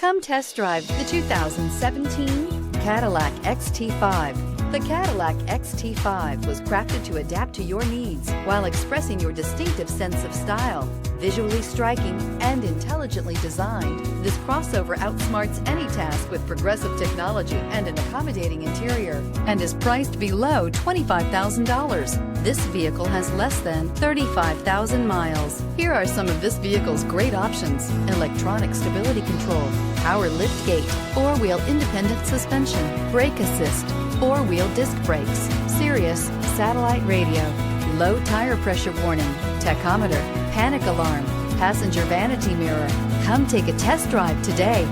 Come test drive the 2017 Cadillac XT5. The Cadillac XT5 was crafted to adapt to your needs while expressing your distinctive sense of style. Visually striking and intelligently designed, this crossover outsmarts any task with progressive technology and an accommodating interior, and is priced below $25,000. This vehicle has less than 35,000 miles. Here are some of this vehicle's great options: electronic stability control, power liftgate, four-wheel independent suspension, brake assist, four-wheel disc brakes, Sirius satellite radio, low tire pressure warning, tachometer, panic alarm, passenger vanity mirror. Come take a test drive today.